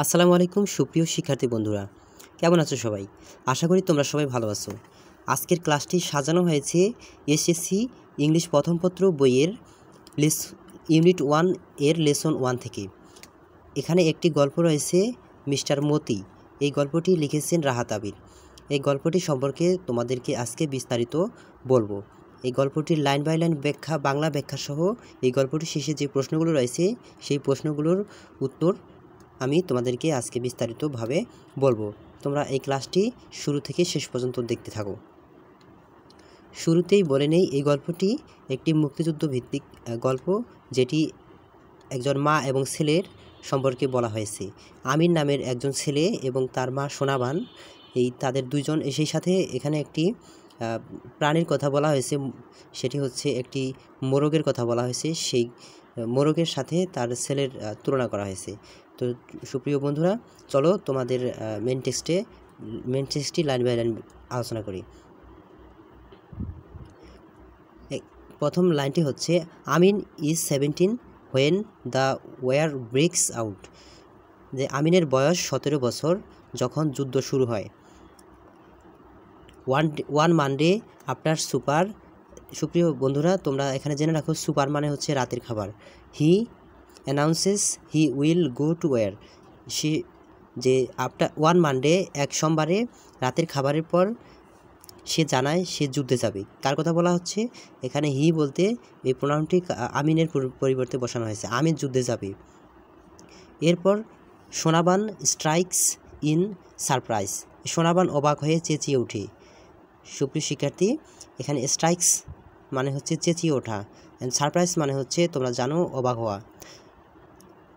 আসসালামু আলাইকুম সুপ্রিয় শিক্ষার্থী বন্ধুরা, কেমন আছো সবাই? আশা করি তোমরা সবাই ভালো আছো। আজকের ক্লাসটি সাজানো হয়েছে এসএসসি ইংলিশ প্রথম পত্র বইয়ের ইউনিট 1 এর লেসন 1 থেকে। এখানে একটি গল্প রয়েছে মিস্টার মতি। এই গল্পটি লিখেছেন রাহাত আবির। এই গল্পটি সম্পর্কে তোমাদেরকে আজকে বিস্তারিত বলবো। এই গল্পটির লাইন বাই লাইন ব্যাখ্যা, বাংলা ব্যাখ্যা সহ এই গল্পটির শেষে যে প্রশ্নগুলো রয়েছে সেই প্রশ্নগুলোর উত্তর আমি তোমাদেরকে আজকে বিস্তারিতভাবে বলবো। তোমরা এই ক্লাসটি শুরু থেকে শেষ পর্যন্ত দেখতে থাকো। শুরুতেই বলে নেই, এই গল্পটি একটি মুক্তিযুদ্ধ ভিত্তিক গল্প, যেটি একজন মা এবং ছেলের সম্পর্কে বলা হয়েছে। আমির নামের একজন ছেলে এবং তার মা সোনাবান, এই তাদের দুইজন। সেই সাথে এখানে একটি প্রাণীর কথা বলা হয়েছে, সেটি হচ্ছে একটি মোরগের কথা বলা হয়েছে। সেই মোরগের সাথে তার ছেলের তুলনা করা হয়েছে। তো সুপ্রিয় বন্ধুরা, চলো তোমাদের মেন টেক্সটটি লাইন বাই লাইন আলোচনা করি। প্রথম লাইনটি হচ্ছে, Amin is 17 when the war breaks out. যে আমিনের বয়স 17 বছর যখন যুদ্ধ শুরু হয়। One Monday after supper. সুপ্রিয় বন্ধুরা, তোমরা এখানে জেনে রাখো, সুপার মানে হচ্ছে রাতের খাবার। He announces he will go to war. সে যে আফটার ওয়ান মানডে, এক সোমবারে রাতের খাবারের পর সে জানায় সে যুদ্ধে যাবে। কার কথা বলা হচ্ছে? এখানে হি বলতে এই প্রোনাউনটি আমিনের পরিবর্তে বসানো হয়েছে। আমিন যুদ্ধে যাবে। এরপর Sonaban strikes in surprise. Sonaban অবাক হয়ে চেঁচিয়ে ওঠে। সুপ্রিয় শিক্ষার্থী, এখানে স্ট্রাইকস মানে হচ্ছে চেঁচিয়ে ওঠা, অ্যান্ড সারপ্রাইজ মানে হচ্ছে তোমরা জানো অবাক হওয়া।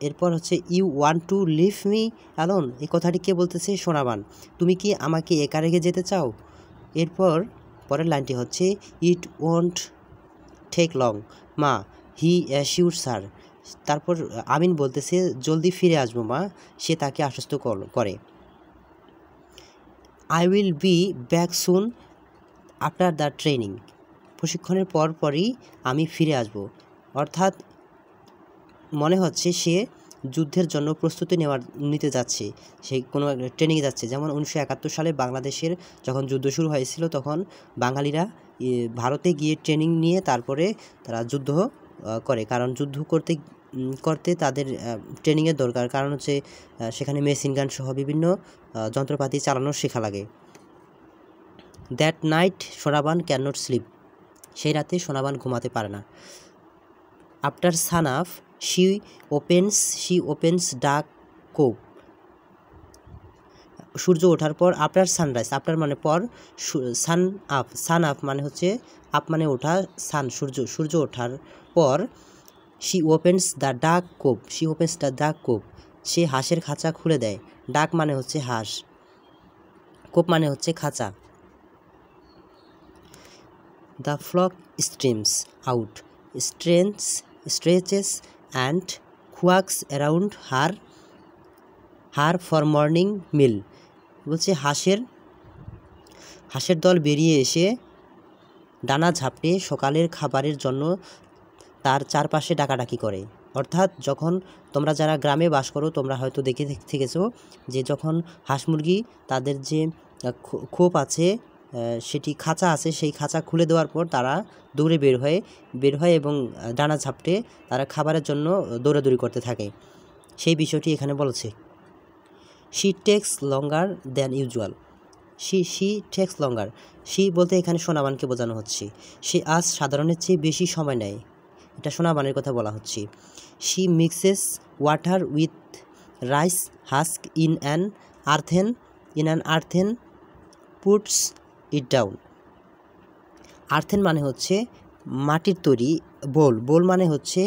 এরপর হচ্ছে you want to leave me alone. এই কথাটি কে বলতেছে? সোনাবান। তুমি কি আমাকে একা রেখে যেতে চাও? এরপর পরের লাইনটি হচ্ছে, ইট ওয়ন্ট টেক লং মা, হি অ্যাসিউর স্যার। তারপর আমিন বলতেছে, জলদি ফিরে আসবো মা, সে তাকে আশ্বস্ত করে। I will be back soon after the training. প্রশিক্ষণের পরই আমি ফিরে আসব। অর্থাৎ মনে হচ্ছে সে যুদ্ধের জন্য প্রস্তুতি নিতে যাচ্ছে, সে কোনো ট্রেনিংয়ে যাচ্ছে। যেমন 1971 সালে বাংলাদেশের যখন যুদ্ধ শুরু হয়েছিল, তখন বাঙালিরা ভারতে গিয়ে ট্রেনিং নিয়ে তারপরে তারা যুদ্ধ করে। কারণ যুদ্ধ করতে তাদের ট্রেনিংয়ের দরকার, কারণ হচ্ছে সেখানে মেশিন গান সহ বিভিন্ন যন্ত্রপাতি চালানোর শেখা লাগে। That night Sonaban can not slip. সেই রাতে সোনাবান ঘুমাতে পারে না। After San up she opens ডাক কোপ। সূর্য ওঠার পর, আফটার সানরাইজ, আফটার মানে পর, সান আপ মানে হচ্ছে আপ মানে ওঠা, সান সূর্য ওঠার পর, শি ওপেন্স দ্য ডাক কোপ, সে হাঁসের খাঁচা খুলে দেয়। ডাক মানে হচ্ছে হাঁস, কোপ মানে হচ্ছে খাঁচা। The flock streams out, stretches and quacks around her for morning meal। বলছে হাঁসের দল বেরিয়ে এসে ডানা ঝাপটে সকালের খাবারের জন্য তার চারপাশে ডাকাডাকি করে। অর্থাৎ যখন তোমরা যারা গ্রামে বাস করো, তোমরা হয়তো দেখে থেকেছো যে যখন হাঁস মুরগি তাদের যে খোপ আছে, সেটি খাঁচা আছে, সেই খাঁচা খুলে দেওয়ার পর তারা দৌড়ে বের হয় এবং ডানা ঝাপটে তারা খাবারের জন্য দৌড়াদৌড়ি করতে থাকে। সেই বিষয়টি এখানে বলছে। She text longer than usual. She text longer, she বলতে এখানে সোনাবানকে বোঝানো হচ্ছে। সে আজ সাধারণের চেয়ে বেশি সময় নেয়, এটা সোনাবানের কথা বলা হচ্ছে। She mixes water with rice husk in an earthen puts it down. Earthen মানে হচ্ছে মাটির তৈরি, বোল মানে হচ্ছে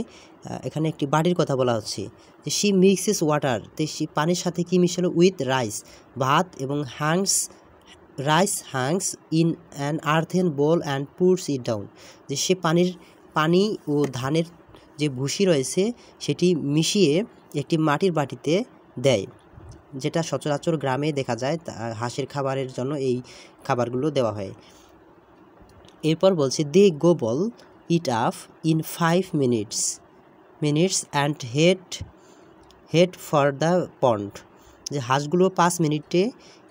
এখানে একটি বাটির কথা বলা হচ্ছে। যে শি মিক্সেস ওয়াটার, সে পানির সাথে কি মিশালো? উইথ রাইস, ভাত, এবং rice hangs in an earthen bowl and puts it down. যে সে পানি ও ধানের যে ভুসি রয়েছে সেটি মিশিয়ে একটি মাটির বাটিতে দেয়, যেটা সচরাচর গ্রামে দেখা যায়। হাঁসের খাবারের জন্য এই খাবারগুলো দেওয়া হয়। এরপর বলছে, they gobble it up in 5 minutes and head for the pond. যে হাঁসগুলো 5 মিনিটে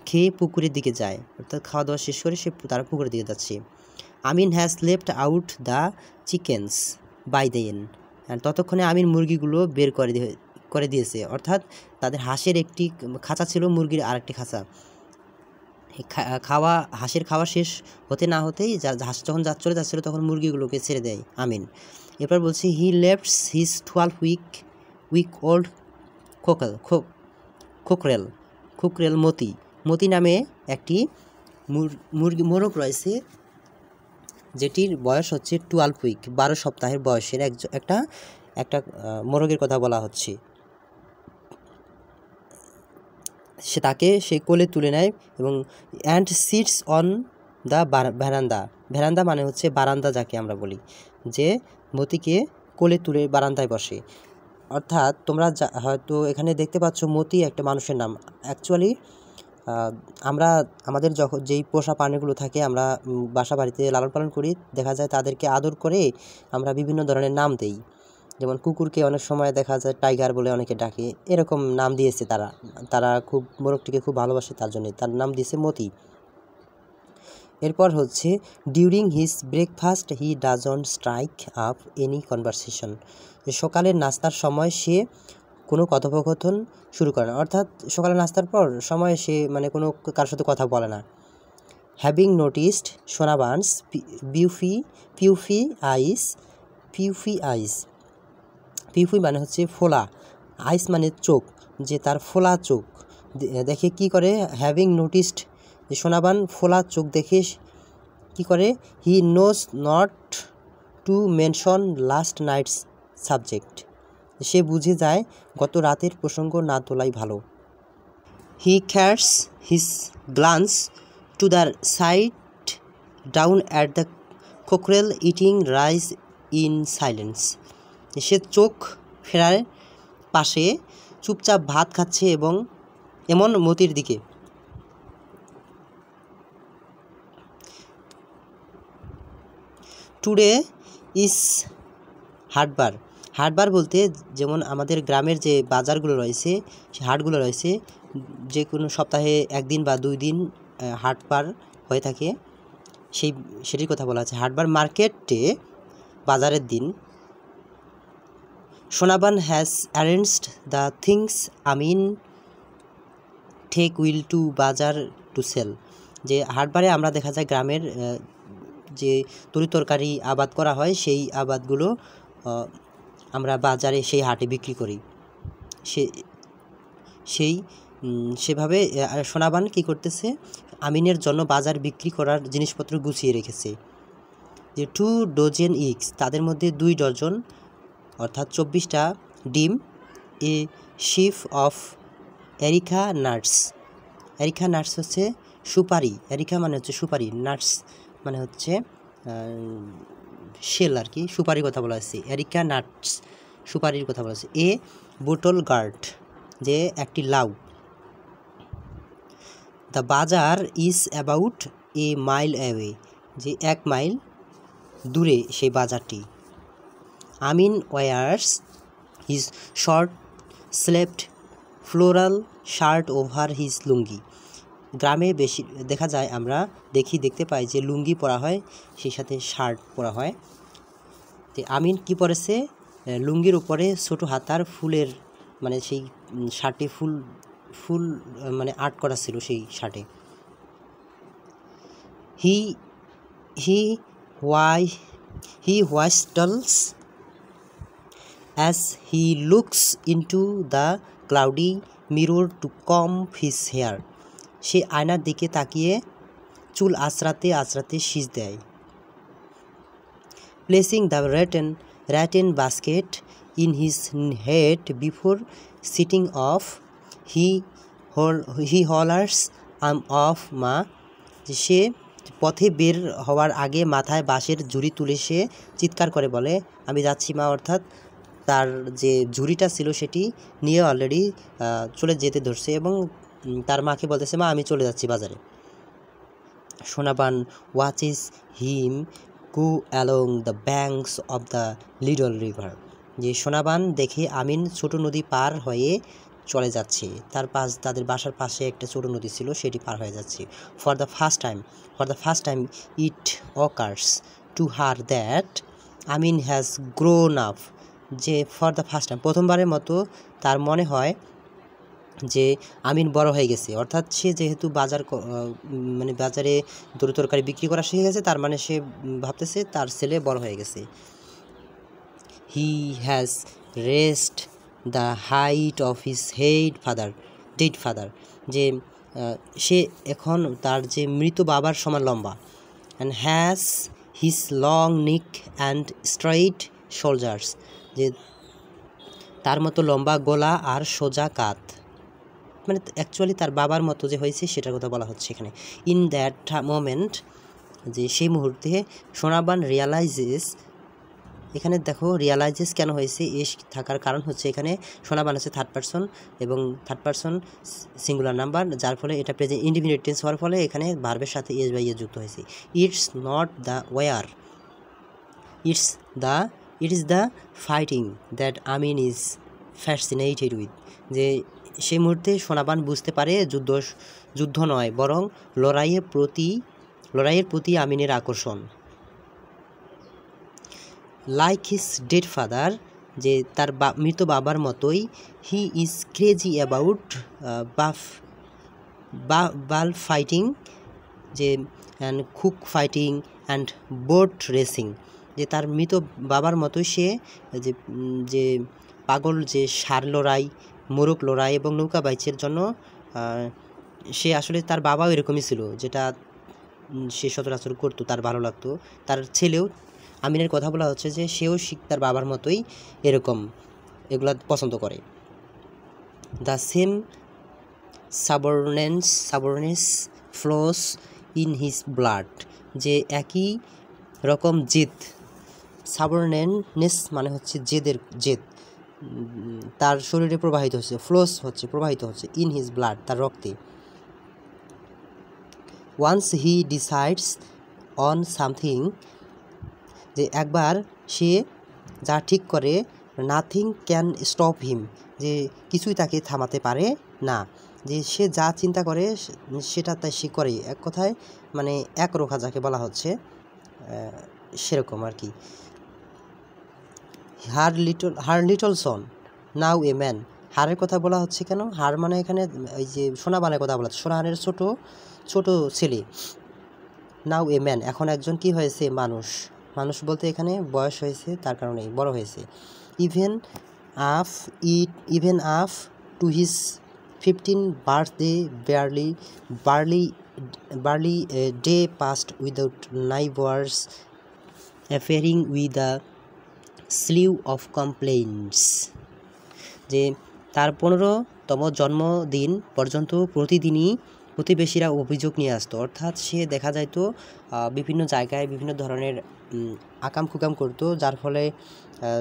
খেয়ে পুকুরের দিকে যায়, অর্থাৎ খাওয়া দাওয়া শেষ করে তারা পুকুরের দিকে যাচ্ছে। Amin has left out the chickens by the end, ততক্ষণে আমিন মুরগিগুলো বের করে দিয়েছে, অর্থাৎ তাদের হাঁসের একটি খাঁচা ছিল, মুরগির আরেকটি খাঁচা। হাঁসের খাওয়া শেষ হতে না হতেই হাঁস যখন চলে যাচ্ছিলো তখন মুরগিগুলোকে ছেড়ে দেয় আমিন। এরপর বলছি হি লেফটস হিজ 12 উইক ওল্ড খোকরেল মতি নামে একটি মোরগ রয়েছে, যেটির বয়স হচ্ছে 12 উইক, 12 সপ্তাহের বয়সের একটা মোরগের কথা বলা হচ্ছে। তাকে সে কোলে তুলে নেয় এবং অ্যান্ড সিটস অন দ্য ভ্যারান্দা মানে হচ্ছে বারান্দা, যাকে আমরা বলি, যে মতিকে কোলে তুলে বারান্দায় বসে। অর্থাৎ তোমরা হয়তো এখানে দেখতে পাচ্ছ মতি একটা মানুষের নাম। অ্যাকচুয়ালি আমরা আমাদের যেই পোষা প্রাণীগুলো থাকে, আমরা বাসা বাড়িতে লালন পালন করি, দেখা যায় তাদেরকে আদর করে আমরা বিভিন্ন ধরনের নাম দেই। যেমন কুকুরকে অনেক সময় দেখা যায় টাইগার বলে অনেকে ডাকে, এরকম নাম দিয়েছে তারা খুব মোরগটিকে খুব ভালোবাসে, তার জন্য তার নাম দিয়েছে মতি। এরপর হচ্ছে during his breakfast he doesn't strike up any conversation, সকালের নাস্তার সময় সে কোনো কথোপকথন শুরু করে না, অর্থাৎ সকালে নাস্তার পর সময় সে মানে কোনো কারোর সাথে কথা বলে না। হ্যাভিং নোটিসড সোনাবানস পিউফি মানে হচ্ছে ফোলা, আইস মানে চোখ, যে তার ফোলা চোখ দেখে কি করে, হ্যাভিং নোটিসড যে সোনাবান ফোলা চোখ দেখে কি করে, he knows not to mention last night's subject, সে বুঝে যায় গত রাতের প্রসঙ্গ না তোলাই ভালো। He casts his glance to the side down at the cockerel eating rice in silence, সে চোখ ফেরার পাশে চুপচাপ ভাত খাচ্ছে এবং এমন মতির দিকে। টুডে ইজ হাটবার বলতে যেমন আমাদের গ্রামের যে বাজারগুলো রয়েছে, সে হাটগুলো রয়েছে, যে কোনো সপ্তাহে 1 দিন বা 2 দিন হাটবার হয়ে থাকে, সেটির কথা বলা আছে। হাটবার মার্কেটে বাজারের দিন। Sonaban has arranged the things Amin take will to bazaar to sell, যে হাটবারে আমরা দেখা যায় গ্রামের যে তরিতরকারি আবাদ করা হয়, সেই আবাদগুলো আমরা বাজারে সেই হাটে বিক্রি করি। সেভাবে সোনাবান কি করতেছে, আমিনের জন্য বাজার বিক্রি করার জিনিসপত্র গুছিয়ে রেখেছে। যে 2 ডজন এগস, তাদের মধ্যে 2 ডজন অর্থাৎ 24টা ডিম, এ শিফ অফ এরিকা নাটস হচ্ছে সুপারি, এরিকা মানে হচ্ছে সুপারি, নাটস মানে হচ্ছে শেল আর কি, সুপারির কথা বলা হয়েছে, এরিকা নাটস সুপারির কথা বলা হয়েছে। এ বোটল গার্ড, যে একটি লাউ। The bazaar is about a mile away, যে 1 মাইল দূরে সেই বাজারটি। Amin wears his short sleeved floral shirt over his lungi, গ্রামে বেশি দেখা যায়, আমরা দেখতে পাই যে লুঙ্গি পরা হয়, সেই সাথে শার্ট পরা হয়। তো আমিন কি পরেছে, লুঙ্গির উপরে ছোট হাতার ফুলের মানে সেই শার্টে ফুল মানে আর্ট করা ছিল সেই শার্টে। হি হোয়াইস্টলস as he looks into the cloudy mirror to comb his hair, সে আয়নার দিকে তাকিয়ে চুল আঁচড়াতে শীষ দেয়। Placing the rattan basket in his head before sitting off, he hollers I'm off ma, সে পথে বের হওয়ার আগে মাথায় বাঁশের ঝুড়ি তুলে সে চিৎকার করে বলে আমি যাচ্ছি মা, অর্থাৎ তার যে ঝুড়িটা ছিল সেটি নিয়ে অলরেডি চলে যেতে ধরছে এবং তার মাকে বলতেছে মা আমি চলে যাচ্ছি বাজারে। Sonaban watches him go along the banks of the little river, যে সোনাবান দেখে আমিন ছোট নদী পার হয়ে চলে যাচ্ছে, তাদের বাসার পাশে একটা ছোট নদী ছিল, সেটি পার হয়ে যাচ্ছে। For the first time it occurs to her that Amin has grown up, যে ফর দ্য ফার্স্ট টাইম প্রথমবারের মতো তার মনে হয় যে আমিন বড় হয়ে গেছে, অর্থাৎ সে যেহেতু মানে বাজারে তরকারি বিক্রি করা শিখে গেছে, তার মানে সে ভাবতেছে তার ছেলে বড় হয়ে গেছে। He has reached the height of his dead father, যে সে এখন তার যে মৃত বাবার সমান লম্বা। And has his long neck and straight shoulders, যে তার মতো লম্বা গলা আর সোজা কাঁধ, মানে অ্যাকচুয়ালি তার বাবার মতো যে হয়েছে সেটার কথা বলা হচ্ছে এখানে। ইন দ্যাট মোমেন্ট, যে সেই মুহূর্তে সোনাবান রিয়ালাইজেস, এখানে দেখো রিয়ালাইজেস কেন হয়েছে, এস থাকার কারণ হচ্ছে এখানে সোনাবান আছে থার্ড পারসন এবং থার্ড পারসন সিঙ্গুলার নাম্বার, যার ফলে এটা প্রেজেন্ট ইনডিফিনিট টেন্স হওয়ার ফলে এখানে ভার্বের সাথে এস বাই এস যুক্ত হয়েছে। It's not the war, it is the fighting that Amin is fascinated with, যে সেই মুহূর্তে সোনাবান বুঝতে পারে যুদ্ধ নয় বরং লড়াইয়ের প্রতি আমিনের আকর্ষণ। লাইক হিজ ডেড ফাদার, যে তার মৃত বাবার মতোই, he is crazy about bull fighting, যে cock fighting and boat racing, যে তার মৃত বাবার মতোই সে যে পাগল, যে ষাঁড় লড়াই, মোরগ লড়াই এবং নৌকা বাইচের জন্য সে আসলে তার বাবাও এরকমই ছিল, যেটা সে সচরাচর করতো, তার ভালো লাগতো। তার ছেলেও, আমিনের কথা বলা হচ্ছে যে সেও তার বাবার মতোই এরকম এগুলা পছন্দ করে। The same stubbornness flows in his blood, যে একই রকম জেদ, সাবরনেস মানে হচ্ছে জেদ তার শরীরে প্রবাহিত হচ্ছে, প্রবাহিত হচ্ছে ইন হিজ ব্লাড, তার রক্তে। Once he decides on something, যে একবার সে যা ঠিক করে, নাথিং ক্যান স্টপ হিম, যে কিছুই তাকে থামাতে পারে না, যে সে যা চিন্তা করে সেটা তাই সে করে, এক কথায় মানে একরোখা যাকে বলা হচ্ছে সেরকম আর কি। হার little Son now a man, হারের কথা বলা হচ্ছে কেন, হার মানে এখানে ওই যে সোনাবানের কথা বলা হচ্ছে, সোনাহানের ছোট ছেলে। নাও এ ম্যান, এখন একজন কি হয়েছে, মানুষ বলতে এখানে বয়স হয়েছে, তার কারণে বড় হয়েছে। Even up to his 15th birthday barely a day passed without neighbors appearing with a slew of complaints, যে তার 15তম জন্মদিন পর্যন্ত প্রতিদিনই প্রতিবেশীরা অভিযোগ নিয়ে আসতো, অর্থাৎ সে দেখা যাইতো বিভিন্ন জায়গায় বিভিন্ন ধরনের আকাম কুকাম করতো, যার ফলে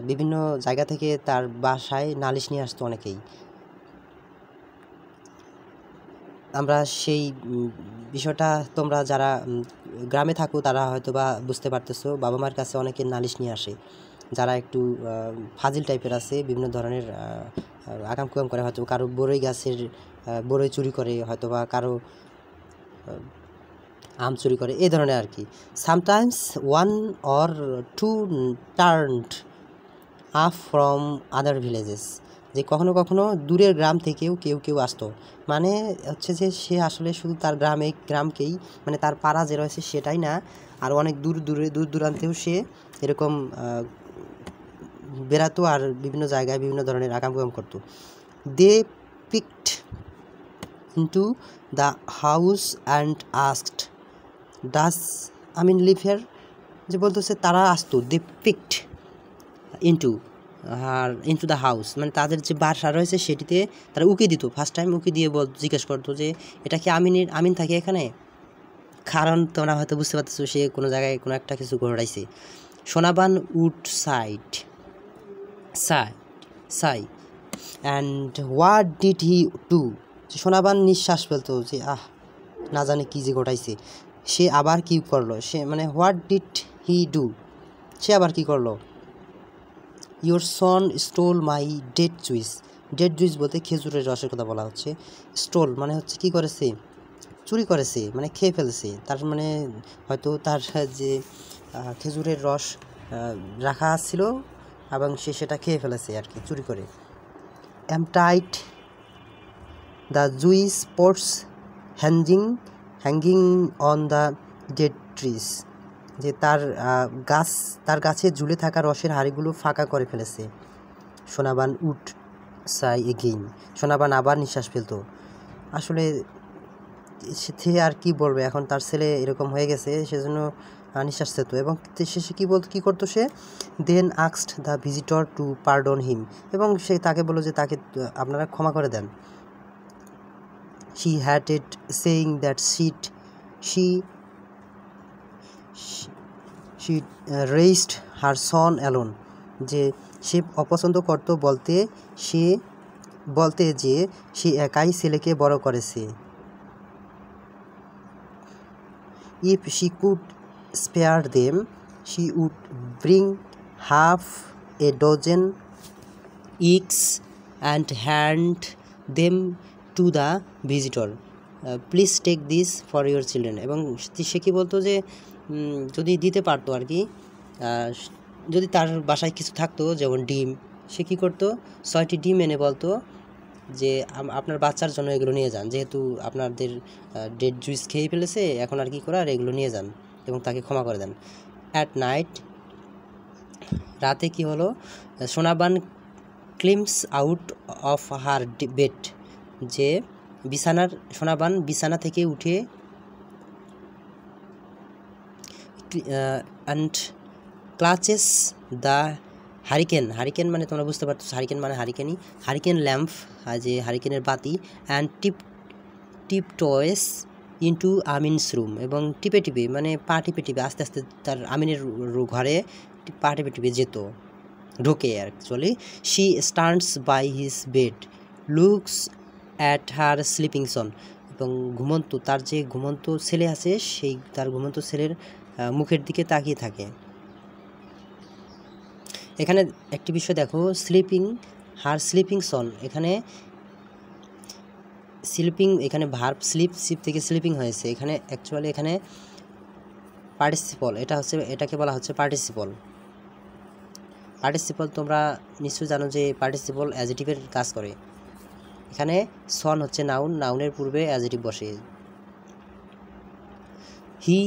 বিভিন্ন জায়গা থেকে তার বাসায় নালিশ নিয়ে আসতো অনেকেই। আমরা সেই বিষয়টা, তোমরা যারা গ্রামে থাকো তারা হয়তো বা বুঝতে পারতেছো, বাবা মার কাছে অনেকে নালিশ নিয়ে আসে, যারা একটু ফাজিল টাইপের আছে, বিভিন্ন ধরনের আকাম কুকাম করে, হয়তো কারো বড়ই গাছের বড়ই চুরি করে, হয়তো বা কারো আম চুরি করে, এই ধরনের আর কি। Sometimes 1 or 2 turned up from other villages, যে কখনো কখনো দূরের গ্রাম থেকেও কেউ আসতো, মানে হচ্ছে যে সে আসলে শুধু তার গ্রামকেই, মানে তার পাড়া যে রয়েছে সেটাই না, আর অনেক দূর দূরান্তেও সে এরকম বেড়াতো আর বিভিন্ন জায়গায় বিভিন্ন ধরনের আকাম করতো। They peeked into the house and asked does Amin live here, যে বলতেছে তারা আসতো, they peeked into the house, মানে তাদের যে বাসা রয়েছে সেটিতে তারা উকি দিত, ফার্স্ট টাইম উকি দিয়ে জিজ্ঞেস করতো যে এটা কি আমিন থাকে এখানে, কারণ তোমরা হয়তো বুঝতে পারতেছো সে কোনো জায়গায় কোনো একটা কিছু ঘটাইছে। Sonaban would Sai and what did he do, Sonaban নিঃশ্বাস ফেলতো যে না জানে কি যে ঘটাইছে, সে আবার কি করলো, সে মানে হোয়াট ডিড হি ডু, সে আবার কি করলো। Your Son stole my dead চুইস, dead juice বলতে খেজুরের রসের কথা বলা হচ্ছে। স্টোল মানে হচ্ছে কি করেছে, চুরি করেছে, মানে খেয়ে ফেলেছে, তার মানে হয়তো তার যে খেজুরের রস রাখা ছিল এবং সে সেটা খেয়ে ফেলেছে আর কি, চুরি করে। Empties the juice pots hanging on the dead trees, যে তার গাছে ঝুলে থাকা রসের হাড়িগুলো ফাঁকা করে ফেলেছে। Sonaban would Sai again, Sonaban আবার নিঃশ্বাস ফেলতো। আসলে সে আর কি বলবে, এখন তার ছেলে এরকম হয়ে গেছে, সেজন্য নিঃশ্বাস ফেলত। এবং শেষে কী করতো সে, then asked the visitor to pardon him, এবং সে তাকে বলল যে তাকে আপনারা ক্ষমা করে দেন। She hated saying that she raised her son alone, যে সে অপছন্দ করত বলতে যে সে একাই ছেলেকে বড় করেছে। If she could spare them she would bring half a dozen eggs and hand them to the visitor. Please take this for your children. এবং সে কি বলতো যে যদি দিতে পারতো আর কি, যদি তার বাসায় কিছু থাকতো যেমন ডিম, সে কী করতো 6টি ডিম এনে বলতো যে আপনার বাচ্চার জন্য এগুলো নিয়ে যান, যেহেতু আপনাদের ডেড জুইস খেয়ে ফেলেছে, এখন আর কি করার, এগুলো নিয়ে যান এবং তাকে ক্ষমা করে দেন। অ্যাট নাইট, রাতে কি হলো, Sonaban climbs out of her bed, যে সোনাবান বিছানা থেকে উঠে অ্যান্ড ক্লাচেস দ্য হারিকেন মানে তোমরা বুঝতে পারছো, হারিকেন মানে হারিকেন ল্যাম্প, যে হারিকেনের বাতি, and tip toes into Amin's room, এবং টিপে মানে পা টিপে আস্তে আস্তে তার আমিনের ঘরে পা টিপে যেত, ঢোকে actually. She stands by his bed, looks at her sleeping son, এবং তার যে ঘুমন্ত ছেলে আছে, সেই তার ঘুমন্ত ছেলের মুখের দিকে তাকিয়ে থাকে। এখানে একটি বিষয় দেখো, হার স্লিপিং সন, এখানে এখানে ভার্ব স্লিপ থেকে স্লিপিং হয়েছে, এখানে অ্যাকচুয়ালি এখানে পার্টিসিপল, এটাকে বলা হচ্ছে পার্টিসিপল। তোমরা নিশ্চয়ই জানো যে পার্টিসিপল অ্যাডজেটিভের কাজ করে। এখানে সন হচ্ছে নাউনের পূর্বে অ্যাডজেটিভ বসে। হি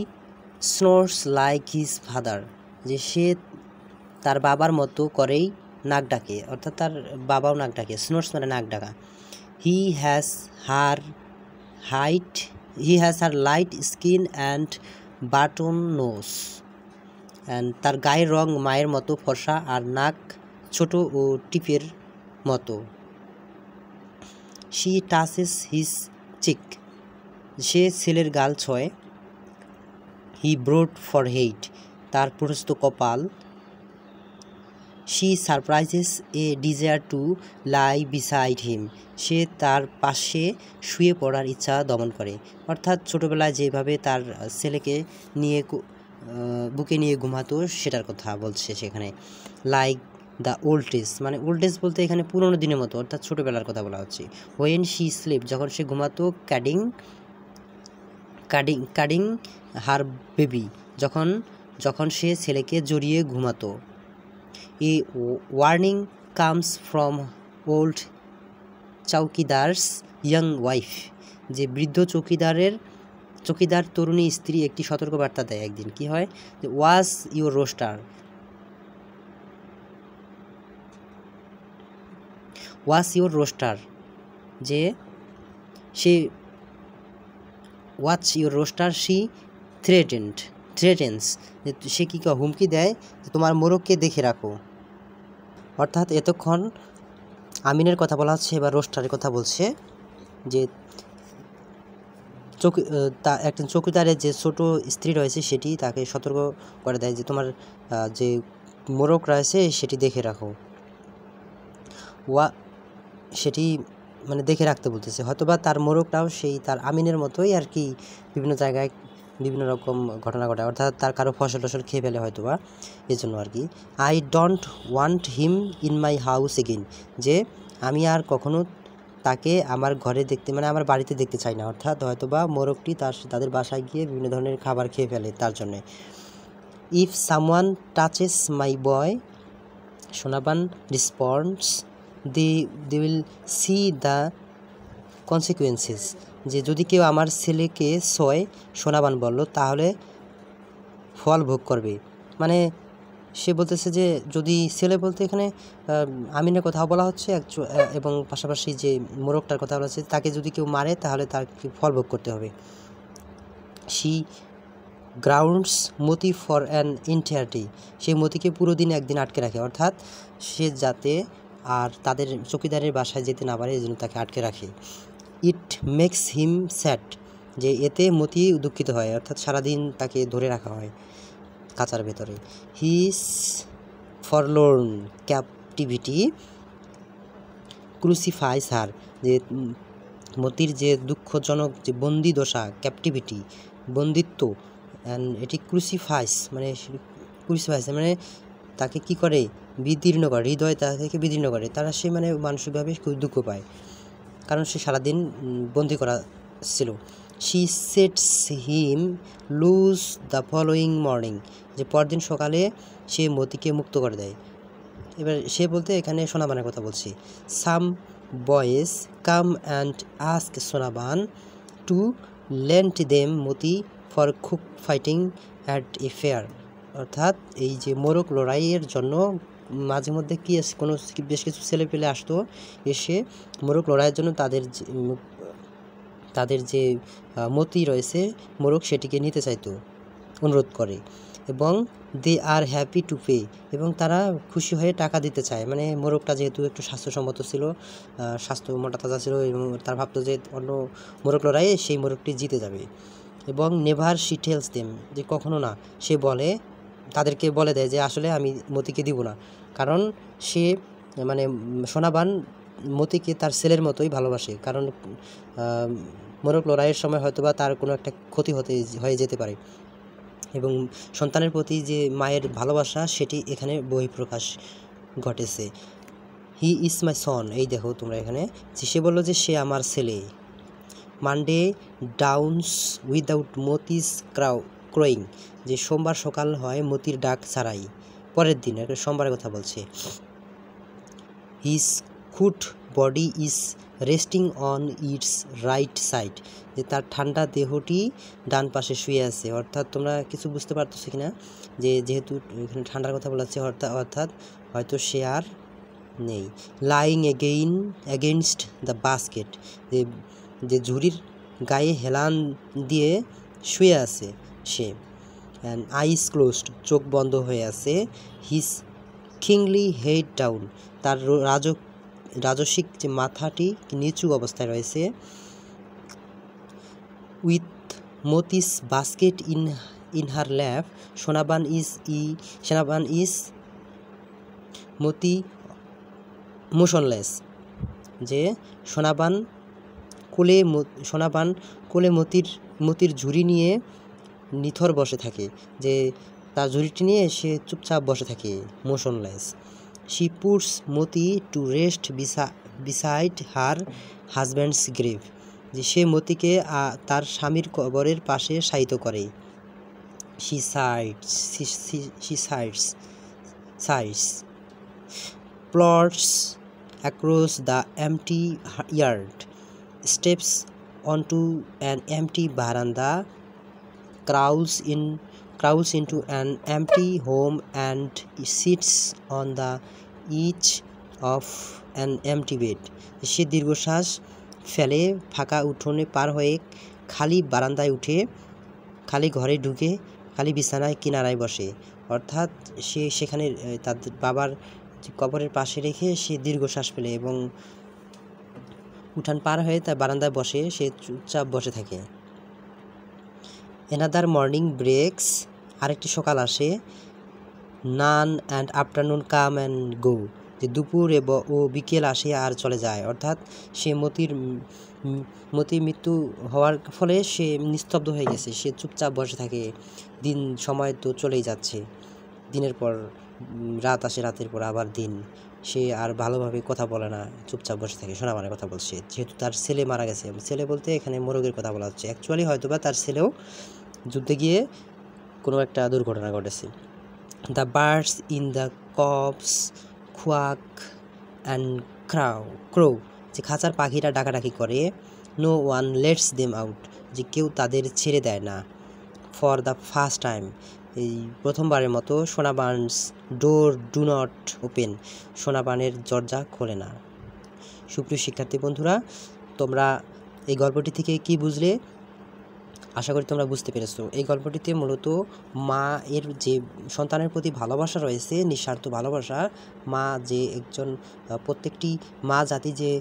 স্নোর্স লাইক হিজ ফাদার, যে সে তার বাবার মতো করেই নাক ডাকে, অর্থাৎ তার বাবাও নাক ডাকে। স্নোর্স মানে নাক ডাকা। He has her light skin and button nose, and তার গায়ের রং মায়ের মতো ফর্সা আর নাক ছোট ও টিপের মতো। শি টাচেস হিজ চিক, সে ছেলের গাল ছয়। হি ব্রোড ফর হেইট, তার প্রশস্ত কপাল। She surprises a desire to lie beside him, সে তার পাশে শুয়ে পড়ার ইচ্ছা দমন করে। অর্থাৎ ছোটোবেলায় যেভাবে তার ছেলেকে নিয়ে বুকে নিয়ে ঘুমাতো সেটার কথা বলছে সেখানে। লাইক দ্য ওল্ড ডেজ, মানে ওল্ড ডেজ বলতে এখানে পুরোনো দিনের মতো, অর্থাৎ ছোটোবেলার কথা বলা হচ্ছে। ওয়েন শি স্লিপ, যখন সে ঘুমাতো। কাডিং হার বেবি, যখন সে ছেলেকে জড়িয়ে ঘুমাতো। A warning comes from old chowkidar's young wife, যে বৃদ্ধ চৌকিদার তরুণী স্ত্রী একটি সতর্কবার্তা দেয় একদিন। কি হয়, যে ওয়াজ ইউর রোস্টার, যে সে watch your rooster she threatens, যে সে কী হুমকি দেয়, যে তোমার মোরগকে দেখে রাখো। অর্থাৎ এতক্ষণ আমিনের কথা বলা হচ্ছে, এবার রোস্টারের কথা বলছে, যে একজন চৌকিদারের যে ছোট স্ত্রী রয়েছে সেটি তাকে সতর্ক করে দেয় যে তোমার যে মোরগ রয়েছে সেটি দেখে রাখো। সেটি মানে দেখে রাখতে বলতেছে, হয়তোবা তার মোরগটাও সেই তার আমিনের মতোই আর কি, বিভিন্ন জায়গায় বিভিন্ন রকম ঘটনা ঘটায়, অর্থাৎ তার কারো ফসল খেয়ে ফেলে হয়তোবা, এই জন্য আর কি। I don't want him in my house again, যে আমি আর কখনো তাকে আমার ঘরে দেখতে মানে আমার বাড়িতে দেখতে চাই না, অর্থাৎ হয়তোবা মোরগটি তাদের বাসায় গিয়ে বিভিন্ন ধরনের খাবার খেয়ে ফেলে তার জন্যে। If someone touches my boy, Sonaban responds, they will see the consequences. যে যদি কেউ আমার ছেলেকে ছয়, সোনাবান বলল, তাহলে ফল ভোগ করবে। মানে সে বলতেছে যে যদি ছেলে বলতে এখানে আমিনের কথা বলা হচ্ছে এবং পাশাপাশি যে মোরগটার কথা বলা হচ্ছে, তাকে যদি কেউ মারে তাহলে তার ফল ভোগ করতে হবে। She grounds Moti for an entirety, সেই মতিকে পুরো দিন একদিন আটকে রাখে, অর্থাৎ সে যাতে আর তাদের চৌকিদারের বাসায় যেতে না পারে এই জন্য তাকে আটকে রাখে। ইট মেক্স হিম স্যাড, যে এতে মতি দুঃখিত হয়, অর্থাৎ সারাদিন তাকে ধরে রাখা হয় কাঁচার ভেতরে। হিস ফরলোর্ন ক্যাপটিভিটি ক্রুসিফাইস হার, যে মতির যে দুঃখজনক যে বন্দি দশা, ক্যাপটিভিটি বন্দিত্ব, এটি ক্রুসিফাইস মানে তাকে কি করে, বিদীর্ণ করে, হৃদয় তা থেকে বিদীর্ণ করে, তারা সে মানে মানসিকভাবে খুব দুঃখ পায়, কারণ সে সারাদিন বন্দি করা ছিল। She sets him loose the following morning, যে পরদিন সকালে সে মতিকে মুক্ত করে দেয়। এবার সে বলতে এখানে সোনাবানের কথা বলছি। Some boys come and ask Sonaban to lent them Moti for cock fighting at a fair, অর্থাৎ এই যে মোরগ লড়াইয়ের জন্য মাঝে মধ্যে বেশ কিছু ছেলে পেলে আসতো, এসে মোরগ লড়াইয়ের জন্য তাদের যে মতি রয়েছে মোরগ সেটিকে নিতে চাইতো, অনুরোধ করে, এবং দে আর হ্যাপি টু পে, এবং তারা খুশি হয়ে টাকা দিতে চায়। মানে মোরগটা যেহেতু একটু স্বাস্থ্যসম্মত ছিল, স্বাস্থ্য মোটা তাজা ছিল, এবং তার ভাবতো যে অন্য মোরগ লড়াইয়ে সেই মোরগটি জিতে যাবে। এবং নেভার শি টেলস দেম, যে কখনো না, সে তাদেরকে বলে দেয় যে আসলে আমি মতিকে দিব না, কারণ সে মানে সোনাবান মতিকে তার ছেলের মতোই ভালোবাসে, কারণ মোরগ লড়াইয়ের সময় হয়তোবা তার কোনো একটা ক্ষতি হয়ে যেতে পারে, এবং সন্তানের প্রতি যে মায়ের ভালোবাসা সেটি এখানে বহিঃপ্রকাশ ঘটেছে। হি ইজ মাই সন, এই দেখো তোমরা এখানে যে সে বললো যে সে আমার ছেলে। মানডে ডাউনস উইদাউট মতিস ক্রয়িং, যে সোমবার সকাল হয় মতির ডাক ছাড়াই, পরের দিন সোমবারের কথা বলছে। His could body is resting on it's right side, যে তার ঠান্ডা দেহটি ডান পাশে শুয়ে আছে, অর্থাৎ তোমরা কিছু বুঝতে পারতেছো কিনা, যে যেহেতু এখানে ঠান্ডার কথা বলা হচ্ছে, অর্থাৎ হয়তো সে আর নেই। লাইং এগেইনস্ট দ্য বাস্কেট, যে ঝুড়ির গায়ে হেলান দিয়ে শুয়ে আছে সে। অ্যান্ড আইস ক্লোজড, চোখ বন্ধ হয়ে আছে। হিজ কিংলি হেড ডাউন, তার রাজসিক যে মাথাটি নিচু অবস্থায় রয়েছে। With মতিস basket in her lap, Sonaban is Moti motionless, যে সোনাবান কোলে মতির ঝুড়ি নিয়ে নিথর বসে থাকে, যে তার ঝুড়িটি নিয়ে সে চুপচাপ বসে থাকে, motionless. She puts Moti to rest beside her husbands grave, যে সে মতিকে তার স্বামীর কবরের পাশে শায়িত করে। She sides plods across the empty yard, steps onto an empty veranda, crawls into an empty home and sits on the edge of an empty bed. সে দীর্ঘশ্বাস ফেলে ফাঁকা উঠোনে পার হয়ে খালি বারান্দায় উঠে, খালি ঘরে ঢুকে, খালি বিছানায় কিনারায় বসে, অর্থাৎ সে সেখানে তাদের বাবার কবরের পাশে রেখে সে দীর্ঘশ্বাস ফেলে এবং উঠান পার হয়ে তার বারান্দায় বসে সে চুপচাপ বসে থাকে। অ্যানাদার মর্নিং ব্রেকস, আরেকটি সকাল আসে। Noon and afternoon come and go, যে দুপুর ও বিকেল আসে আর চলে যায়, অর্থাৎ সে মতির মৃত্যু হওয়ার ফলে সে নিস্তব্ধ হয়ে গেছে, সে চুপচাপ বসে থাকে, সময় তো চলেই যাচ্ছে। দিনের পর রাত আসে, রাতের পর আবার দিন, সে আর ভালোভাবে কথা বলে না, চুপচাপ বসে থাকে, সোনাবানের কথা বলছে, যেহেতু তার ছেলে মারা গেছে। ছেলে বলতে এখানে মোরগের কথা বলা হচ্ছে, অ্যাকচুয়ালি হয়তোবা তার ছেলেও যুদ্ধে গিয়ে কোনো একটা দুর্ঘটনা ঘটেছে। The birds in the coops quack and crow, যে খাঁচার পাখিরা ডাকাডাকি করে। No one lets them out, যে কেউ তাদের ছেড়ে দেয় না। ফর দ্য ফার্স্ট টাইম, এই প্রথমবারের মতো সোনাবানস ডোর ডু নট ওপেন, সোনাবানের দরজা খোলে না। সুপ্রিয় শিক্ষার্থী বন্ধুরা, তোমরা এই গল্পটি থেকে কি বুঝলে? আশা করি তোমরা বুঝতে পেরেছো। এই গল্পটিতে মূলত মা এর যে সন্তানের প্রতি ভালোবাসা রয়েছে, নিঃস্বার্থ ভালোবাসা, মা যে একজন প্রত্যেকটি মা জাতি যে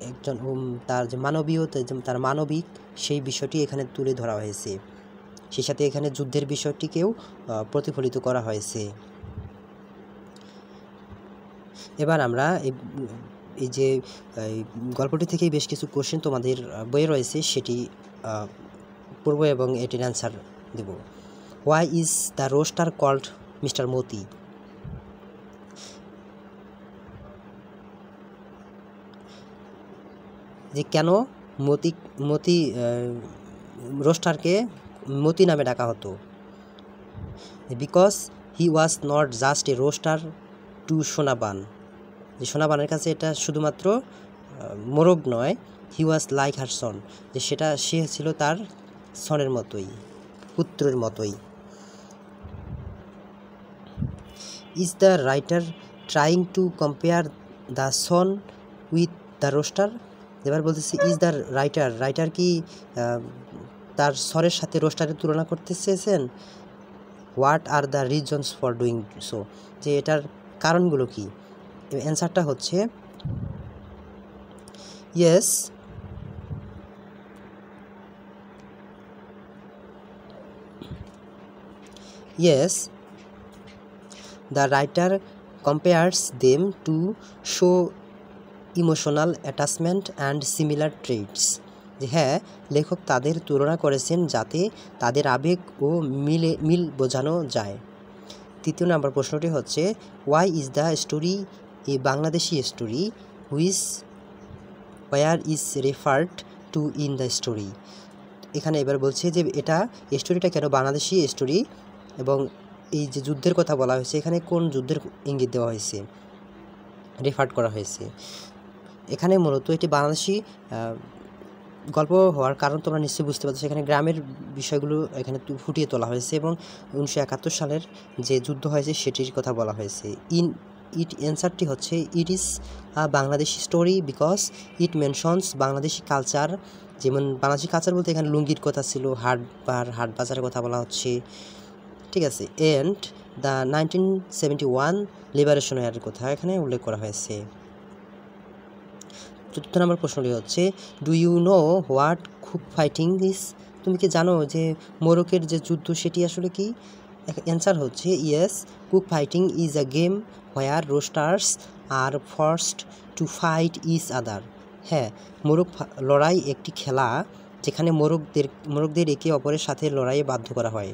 একজন তার যে মানবীয়, তার মানবিক, সেই বিষয়টি এখানে তুলে ধরা হয়েছে। সেই সাথে এখানে যুদ্ধের বিষয়টিকেও প্রতিফলিত করা হয়েছে। এবার আমরা এই যে গল্পটি থেকেই বেশ কিছু কোশ্চেন তোমাদের বইয়ে রয়েছে, সেটি পূর্ব এবং এটির অ্যান্সার দেব। Why is the rooster called mister Moti? যে কেন মতি রোস্টারকে মতি নামে ডাকা হতো? Because he was not just a rooster to Sonaban, যে সোনাবানের কাছে এটা শুধুমাত্র মোরগ নয়, হি ওয়াজ লাইক হার সন, যে সে ছিল তার সনের মতোই, পুত্রের মতোই। Is the writer trying to compare the son with the rooster? এবার বলতেছি, ইজ দ্য রাইটার কি তার স্বরের সাথে রোস্টারের তুলনা করতে চেয়েছেন? What are the reasons for doing so, যে এটার কারণগুলো কি? অ্যান্সারটা হচ্ছে yes, the writer compares them to show emotional attachment and similar traits, যে হ্যাঁ, লেখক তাদের তুলনা করেছেন যাতে তাদের আবেগ ও মিল বোঝানো যায়। তৃতীয় নম্বর প্রশ্নটি হচ্ছে, why is the story a Bangladeshi story where is referred to in the story? এখানে এবার বলছে যে এটা স্টোরিটা কেন বাংলাদেশি স্টোরি, এবং এই যে যুদ্ধের কথা বলা হয়েছে, এখানে কোন যুদ্ধের ইঙ্গিত দেওয়া হয়েছে, রেফার্ড করা হয়েছে? এখানে মূলত এটি বাংলাদেশি গল্প হওয়ার কারণ তোমরা নিশ্চয়ই বুঝতে পারছো। এখানে গ্রামের বিষয়গুলো এখানে ফুটিয়ে তোলা হয়েছে, এবং 1971 সালের যে যুদ্ধ হয়েছে সেটির কথা বলা হয়েছে। অ্যান্সারটি হচ্ছে, it is a Bangladeshi story because it mentions Bangladeshi culture. যেমন বাংলাদেশি কালচার বলতে এখানে লুঙ্গির কথা ছিল, হাট বাজারের কথা বলা হচ্ছে, ঠিক আছে। অ্যান্ড দ্য 1971 লিবারেশন ইয়ারের কথা এখানে উল্লেখ করা হয়েছে। চতুর্থ নম্বর প্রশ্নটি হচ্ছে, do you know what cock fighting is? তুমি কি জানো যে মোরগের যে যুদ্ধ সেটি আসলে কি? অ্যান্সার হচ্ছে yes, cock fighting is a game where roosters are forced to fight each other. হ্যাঁ, মোরগ লড়াই একটি খেলা যেখানে মোরগদের একে অপরের সাথে লড়াইয়ে বাধ্য করা হয়।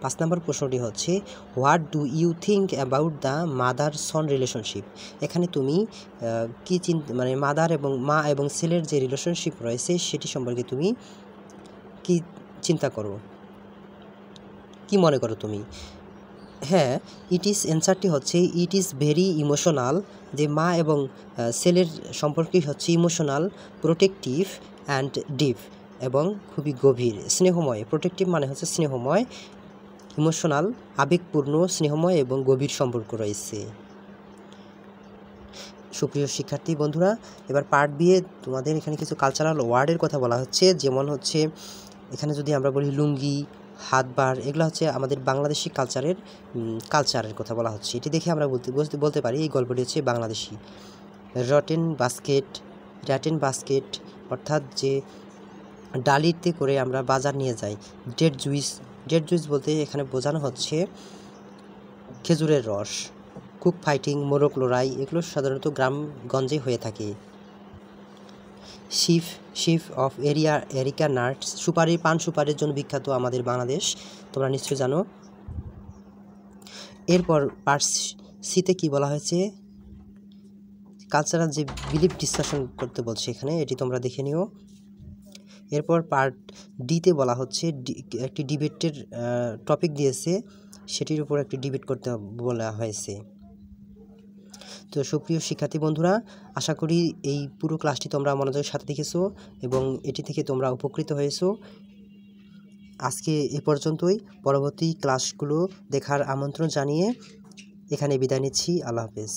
5 নম্বর প্রশ্নটি হচ্ছে, what do you think about the mother son relationship? এখানে তুমি কি মানে মা এবং ছেলের যে রিলেশনশিপ রয়েছে সেটি সম্পর্কে তুমি কি চিন্তা করো, কি মনে করো তুমি? হ্যাঁ, অ্যান্সারটি হচ্ছে ইট ইজ ভেরি ইমোশনাল, যে মা এবং ছেলের সম্পর্কই হচ্ছে ইমোশনাল, প্রোটেক্টিভ অ্যান্ড ডিপ, এবং খুবই গভীর, স্নেহময়। প্রোটেক্টিভ মানে হচ্ছে স্নেহময়, ইমোশনাল আবেগপূর্ণ, স্নেহময় এবং গভীর সম্পর্ক রয়েছে। সুপ্রিয় শিক্ষার্থী বন্ধুরা, এবার পার্ট বি এ তোমাদের এখানে কিছু কালচারাল ওয়ার্ডের কথা বলা হচ্ছে। যেমন হচ্ছে এখানে যদি আমরা বলি লুঙ্গি, হাতবার, এগুলো হচ্ছে আমাদের বাংলাদেশি কালচারের কথা বলা হচ্ছে। এটি দেখে আমরা বলতে পারি এই গল্পটি হচ্ছে বাংলাদেশি। র্যাটেন বাস্কেট অর্থাৎ যে ডালিতে করে আমরা বাজার নিয়ে যাই। ডেড জুইস বলতে এখানে বোঝানো হচ্ছে খেজুরের রস। কুক ফাইটিং, মোরগ লড়াই, এগুলো সাধারণত গ্রামগঞ্জে হয়ে থাকে। শিফ অফ এরিকা নাটস, পান সুপারির জন্য বিখ্যাত আমাদের বাংলাদেশ, তোমরা নিশ্চয়ই জানো। এরপর পার্ট সিতে কি বলা হয়েছে, কালচারাল যে বিলিফ ডিসকাশন করতে বলছে এখানে, এটি তোমরা দেখে নিও। এরপর পার্ট ডিতে বলা হচ্ছে একটি ডিবেটের টপিক দিয়েছে, সেটির উপর একটি ডিবেট করতে বলা হয়েছে। তো সুপ্রিয় শিক্ষার্থী বন্ধুরা, আশা করি এই পুরো ক্লাসটি তোমরা মনোযোগের সাথে দেখেছো এবং এটি থেকে তোমরা উপকৃত হয়েছো। আজকে এ পর্যন্তই, পরবর্তী ক্লাসগুলো দেখার আমন্ত্রণ জানিয়ে এখানে বিদায় নিচ্ছি। আল্লাহ হাফেজ।